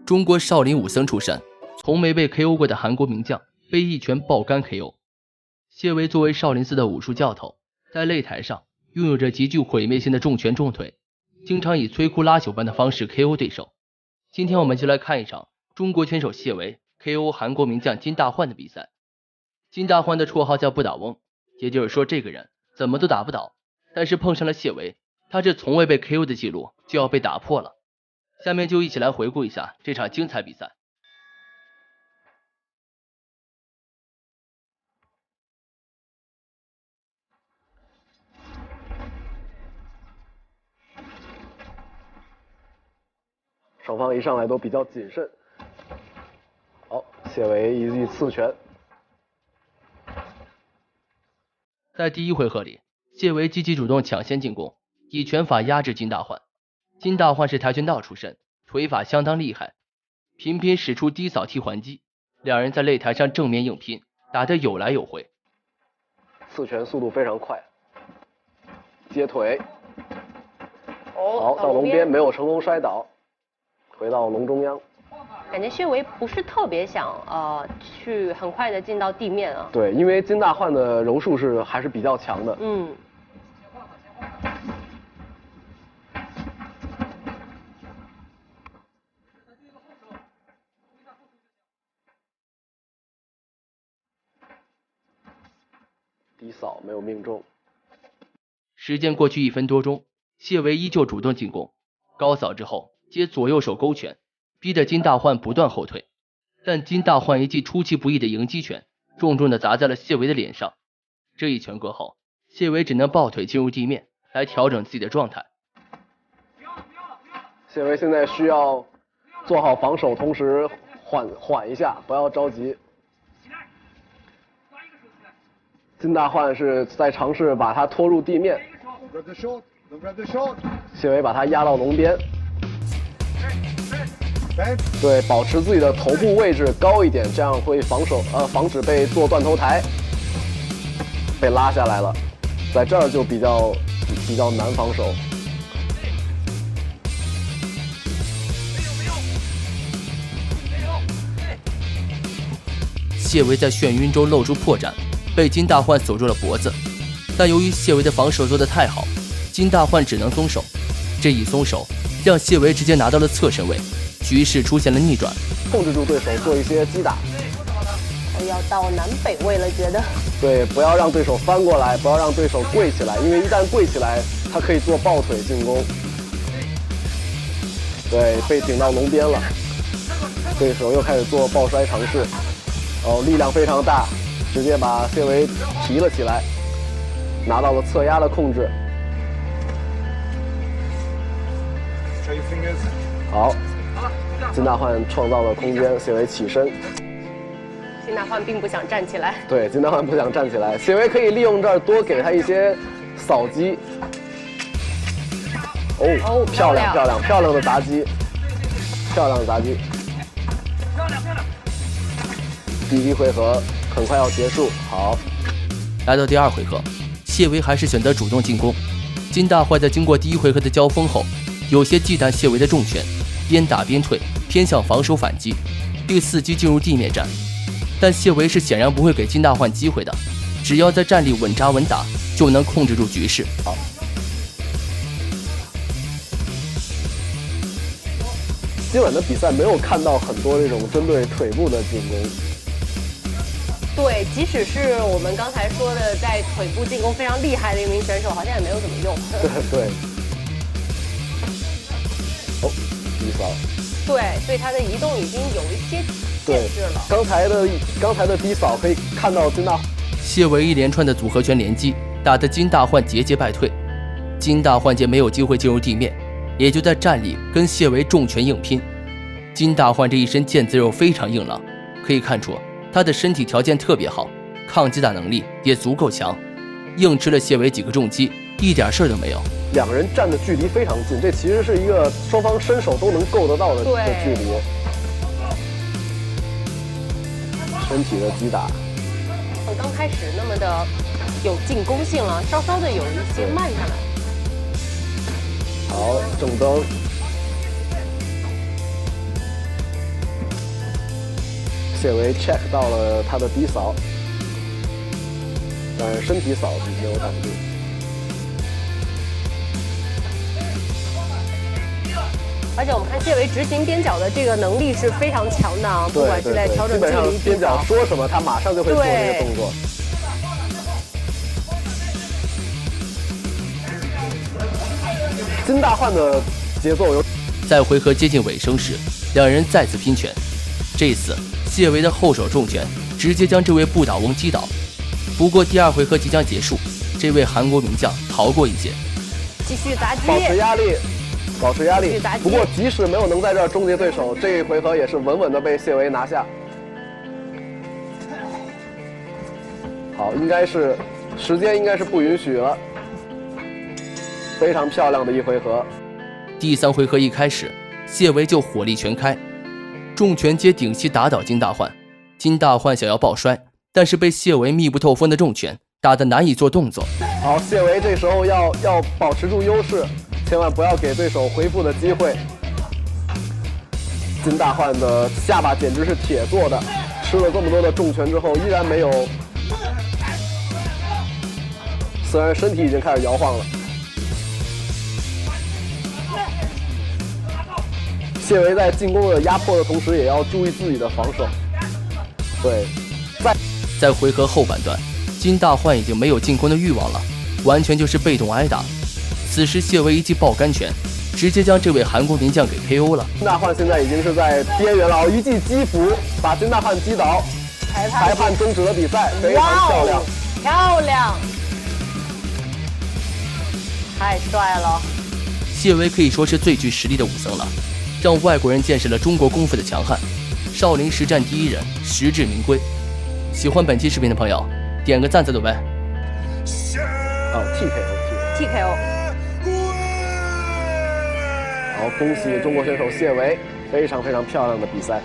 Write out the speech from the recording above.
中国少林武僧出身，从没被 KO 过的韩国名将被一拳爆肝 KO。谢维作为少林寺的武术教头，在擂台上拥有着极具毁灭性的重拳重腿，经常以摧枯拉朽般的方式 KO 对手。今天我们就来看一场中国拳手谢维 KO 韩国名将金大焕的比赛。金大焕的绰号叫不倒翁，也就是说这个人怎么都打不倒，但是碰上了谢维，他这从未被 KO 的记录就要被打破了。下面就一起来回顾一下这场精彩比赛。双方一上来都比较谨慎。好，谢维一记刺拳。在第一回合里，谢维积极主动抢先进攻，以拳法压制金大焕。金大焕是跆拳道出身，腿法相当厉害，频频使出低扫踢还击，两人在擂台上正面硬拼，打得有来有回。刺拳速度非常快，接腿。好，到笼边没有成功摔倒，回到笼中央。感觉谢维不是特别想去很快的进到地面啊。对，因为金大焕的柔术还是比较强的。低扫没有命中。时间过去1分多钟，谢维依旧主动进攻，高扫之后接左右手勾拳，逼得金大焕不断后退。但金大焕一记出其不意的迎击拳，重重的砸在了谢维的脸上。这一拳过后，谢维只能抱腿进入地面来调整自己的状态。谢维现在需要做好防守，同时缓一下，不要着急。金大焕是在尝试把他拖入地面，谢维把他压到笼边。对，保持自己的头部位置高一点，这样会防止被做断头台。被拉下来了，在这儿就比较难防守。谢维在眩晕中露出破绽，被金大焕锁住了脖子。但由于谢维的防守做得太好，金大焕只能松手。这一松手，让谢维直接拿到了侧身位，局势出现了逆转。控制住对手，做一些击打。要到南北位了，觉得。对，不要让对手翻过来，不要让对手跪起来，因为一旦跪起来，他可以做抱腿进攻。对，被顶到笼边了，对手又开始做抱摔尝试。力量非常大，直接把谢维提了起来，拿到了侧压的控制。好，金大焕创造了空间，谢维起身。金大焕并不想站起来。对，金大焕不想站起来，谢维可以利用这儿多给他一些扫击。漂亮的砸击，漂亮的砸击。第一回合很快要结束，好。来到第二回合，谢维还是选择主动进攻。金大焕在经过第一回合的交锋后，有些忌惮谢维的重拳，边打边退，偏向防守反击，并伺机进入地面战。但谢维是显然不会给金大焕机会的，只要在站立稳扎稳打，就能控制住局势。好。今晚的比赛没有看到很多这种针对腿部的进攻。对，即使是我们刚才说的在腿部进攻非常厉害的一名选手，好像也没有怎么用。对。低扫。对他的移动已经有一些限制了。刚才的低扫可以看到金大谢维一连串的组合拳连击，打得金大焕节节败退。金大焕见没有机会进入地面，也就在站立跟谢维重拳硬拼。金大焕这一身腱子肉非常硬朗，可以看出他的身体条件特别好，抗击打能力也足够强，硬吃了谢维几个重击，一点事儿都没有。两个人站的距离非常近，这其实是一个双方身手都能够得到的距离。身体的击打，刚开始那么的有进攻性了，稍稍的有一些慢下来。好，正蹬。谢维 check 到了他的低扫，但是身体扫没有挡住。而且我们看谢维执行边角的这个能力是非常强的啊，不管是在调整距离、边角说什么，他马上就会做这个动作。金大焕的节奏有。在回合接近尾声时，两人再次拼拳。这次谢维的后手重拳直接将这位不倒翁击倒。不过第二回合即将结束，这位韩国名将逃过一劫，继续砸击，保持压力，保持压力。不过即使没有能在这儿终结对手，这一回合也是稳稳的被谢维拿下。好，应该是时间应该是不允许了。非常漂亮的一回合。第三回合一开始，谢维就火力全开，重拳接顶膝打倒金大焕。金大焕想要抱摔，但是被谢维密不透风的重拳打得难以做动作。好，谢维这时候要保持住优势，千万不要给对手回复的机会。金大焕的下巴简直是铁做的，吃了这么多的重拳之后，依然没有，虽然身体已经开始摇晃了。谢维在进攻的压迫的同时，也要注意自己的防守。对，在回合后半段，金大焕已经没有进攻的欲望了，完全就是被动挨打。此时谢维一记爆杆拳，直接将这位韩国名将给 KO 了。金大焕现在已经是在边缘了，一记击服把金大焕击倒，裁判终止了比赛，非常漂亮，漂亮，太帅了。谢维可以说是最具实力的武僧了，让外国人见识了中国功夫的强悍。少林实战第一人，实至名归。喜欢本期视频的朋友，点个赞再走呗。TKO。好，恭喜中国选手谢维，非常漂亮的比赛。